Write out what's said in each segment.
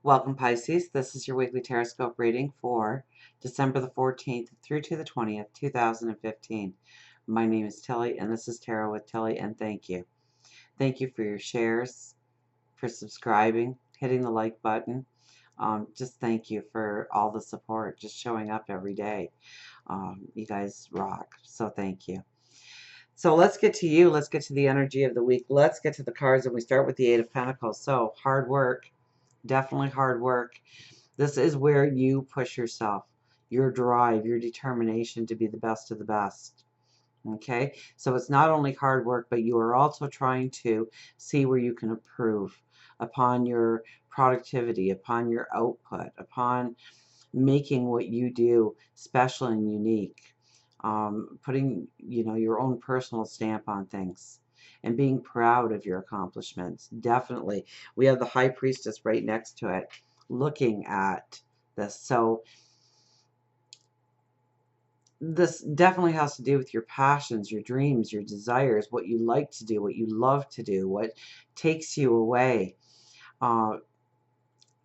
Welcome, Pisces. This is your weekly Teroscope reading for December the 14th through to the 20th, 2015. My name is Tilly, and this is Tarot with Tilly, and thank you. Thank you for your shares, for subscribing, hitting the like button. Just thank you for all the support, just showing up every day. You guys rock, so thank you. So let's get to you. Let's get to the energy of the week. Let's get to the cards, and we start with the Eight of Pentacles. So hard work. Definitely hard work. This is where you push yourself, your drive, your determination to be the best of the best. Okay, so it's not only hard work, but you are also trying to see where you can improve upon your productivity, upon your output, upon making what you do special and unique, putting your own personal stamp on things and being proud of your accomplishments. Definitely. We have the High Priestess right next to it looking at this. So this definitely has to do with your passions, your dreams, your desires, what you like to do, what you love to do, what takes you away. Uh,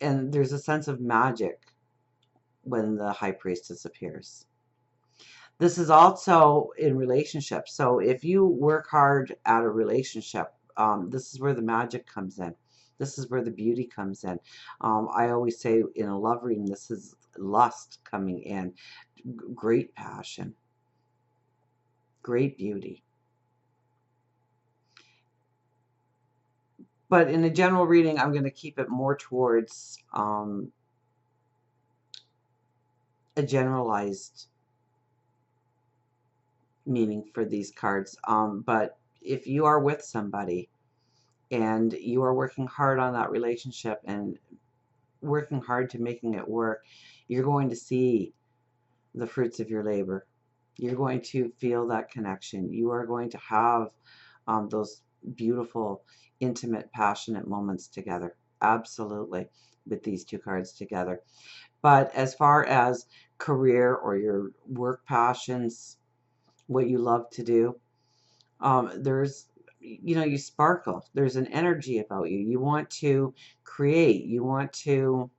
and there's a sense of magic when the High Priestess appears. This is also in relationships. So if you work hard at a relationship, this is where the magic comes in. This is where the beauty comes in. I always say in a love reading, this is lust coming in. Great passion. Great beauty. But in a general reading, I'm going to keep it more towards a generalized meaning for these cards. But if you are with somebody and you are working hard on that relationship and working hard to making it work, you're going to see the fruits of your labor. You're going to feel that connection. You are going to have those beautiful, intimate, passionate moments together. Absolutely, with these two cards together. But as far as career or your work passions, what you love to do, there's you sparkle. There's an energy about you. You want to create. You want to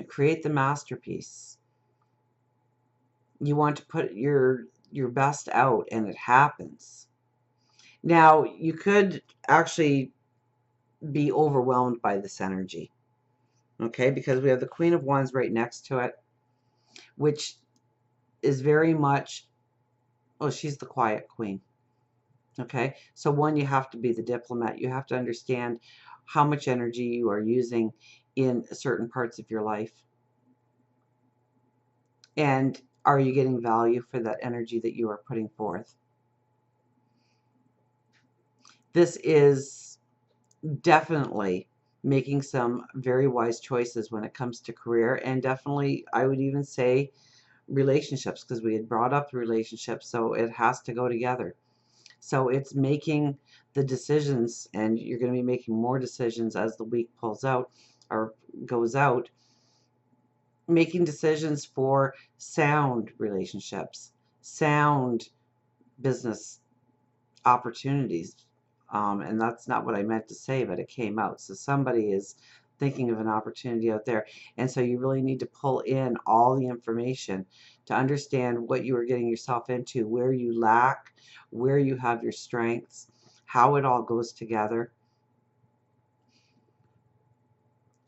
create the masterpiece. You want to put your best out, and it happens. Now, you could actually be overwhelmed by this energy, okay? Because we have the Queen of Wands right next to it, which is very much, oh, she's the quiet queen. Okay, so one, you have to be the diplomat. You have to understand how much energy you are using in certain parts of your life. And are you getting value for that energy that you are putting forth? This is definitely making some very wise choices when it comes to career, and definitely, I would even say, relationships, because we had brought up the relationships, so it has to go together. So it's making the decisions, and you're going to be making more decisions as the week pulls out or goes out, making decisions for sound relationships, sound business opportunities. And that's not what I meant to say, but it came out. So somebody is thinking of an opportunity out there. And so you really need to pull in all the information to understand what you are getting yourself into, where you lack, where you have your strengths, how it all goes together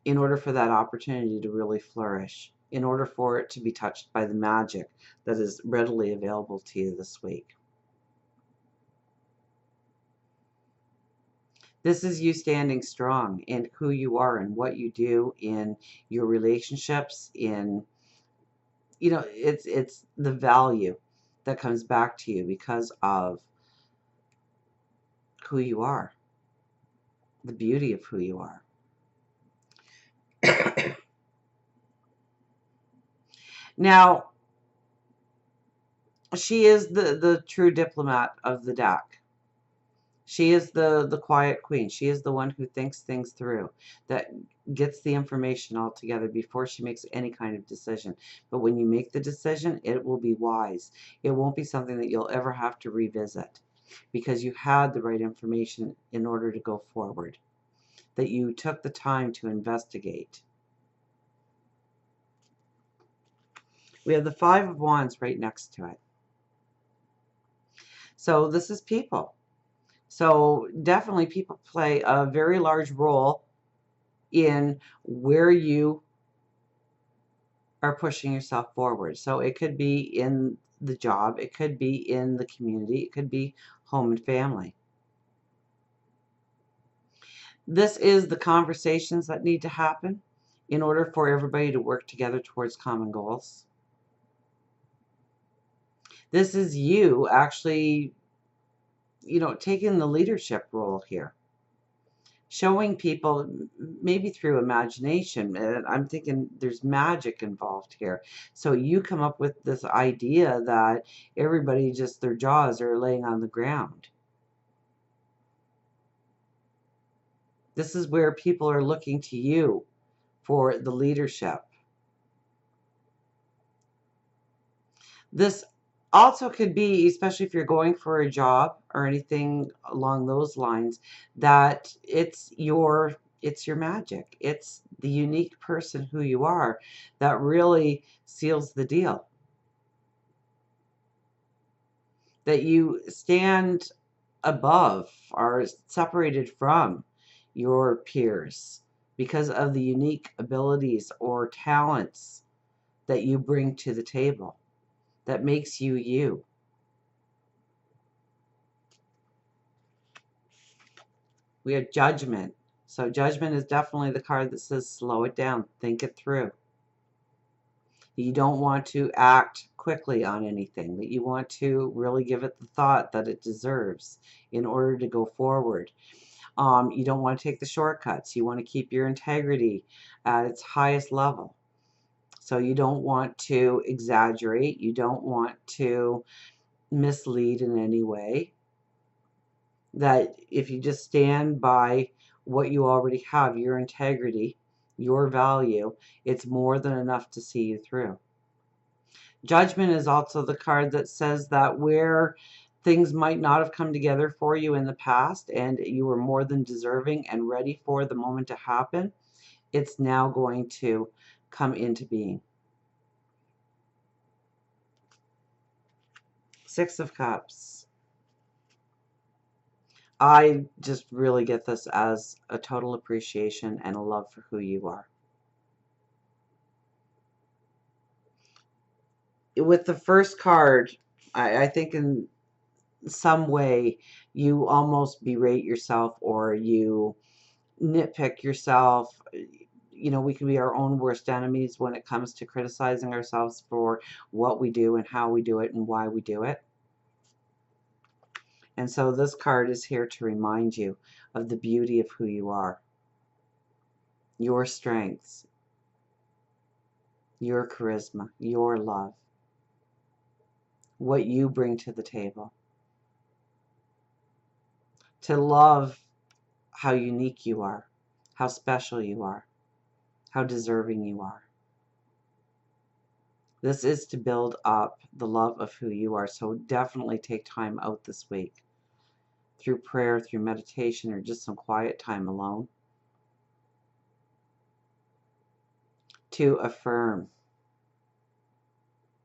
in order for that opportunity to really flourish, in order for it to be touched by the magic that is readily available to you this week. This is you standing strong in who you are and what you do in your relationships, in, it's the value that comes back to you because of who you are, the beauty of who you are. Now, she is the true diplomat of the deck. She is the quiet queen. She is the one who thinks things through, that gets the information all together before she makes any kind of decision. But when you make the decision, it will be wise. It won't be something that you'll ever have to revisit because you had the right information in order to go forward, that you took the time to investigate. We have the Five of Wands right next to it. So this is people. So definitely people play a very large role in where you are pushing yourself forward. So it could be in the job, it could be in the community, it could be home and family. This is the conversations that need to happen in order for everybody to work together towards common goals. This is you actually, taking the leadership role here. Showing people, maybe through imagination, and I'm thinking there's magic involved here. So you come up with this idea that everybody just, their jaws are laying on the ground. This is where people are looking to you for the leadership. This also could be, especially if you're going for a job or anything along those lines, that it's your magic. It's the unique person who you are that really seals the deal. That you stand above or separated from your peers because of the unique abilities or talents that you bring to the table that makes you you. We have Judgment. So Judgment is definitely the card that says slow it down, think it through. You don't want to act quickly on anything, that you want to really give it the thought that it deserves in order to go forward. You don't want to take the shortcuts. You want to keep your integrity at its highest level. So you don't want to exaggerate. You don't want to mislead in any way. That if you just stand by what you already have, your integrity, your value, it's more than enough to see you through. Judgment is also the card that says that where things might not have come together for you in the past and you were more than deserving and ready for the moment to happen, it's now going to come into being. Six of Cups. I just really get this as a total appreciation and a love for who you are. With the first card, I think in some way you almost berate yourself or you nitpick yourself. We can be our own worst enemies when it comes to criticizing ourselves for what we do and how we do it and why we do it. And so this card is here to remind you of the beauty of who you are, your strengths, your charisma, your love, what you bring to the table. To love how unique you are, how special you are, how deserving you are. This is to build up the love of who you are. So definitely take time out this week through prayer, through meditation, or just some quiet time alone to affirm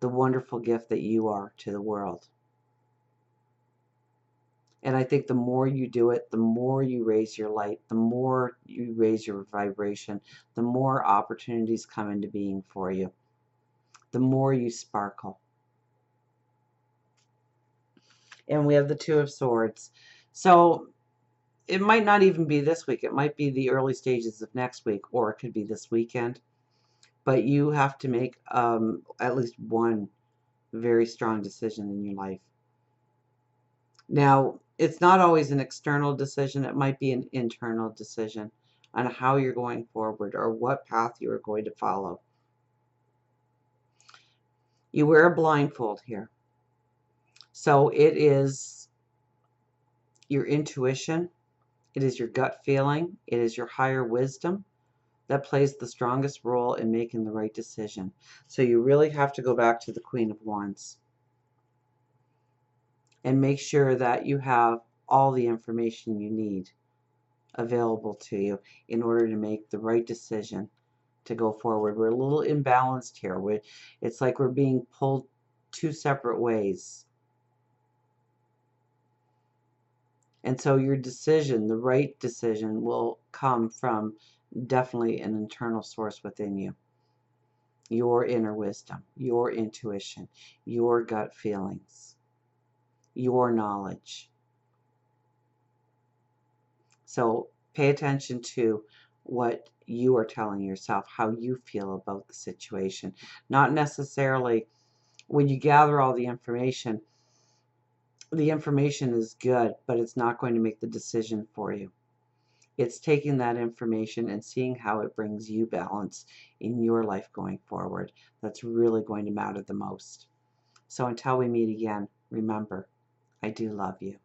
the wonderful gift that you are to the world. And I think the more you do it, the more you raise your light, the more you raise your vibration, the more opportunities come into being for you, the more you sparkle. And we have the Two of Swords. So it might not even be this week. It might be the early stages of next week, or it could be this weekend. But you have to make at least one very strong decision in your life. Now, it's not always an external decision. It might be an internal decision on how you're going forward or what path you are going to follow. You wear a blindfold here. So it is your intuition. It is your gut feeling. It is your higher wisdom that plays the strongest role in making the right decision. So you really have to go back to the Queen of Wands and make sure that you have all the information you need available to you in order to make the right decision to go forward. We're a little imbalanced here. It's like we're being pulled two separate ways. And so your decision, the right decision, will come from definitely an internal source within you. Your inner wisdom, your intuition, your gut feelings, your knowledge. So pay attention to what you are telling yourself, how you feel about the situation. Not necessarily when you gather all the information is good, but it's not going to make the decision for you. It's taking that information and seeing how it brings you balance in your life going forward. That's really going to matter the most. So until we meet again, remember, I do love you.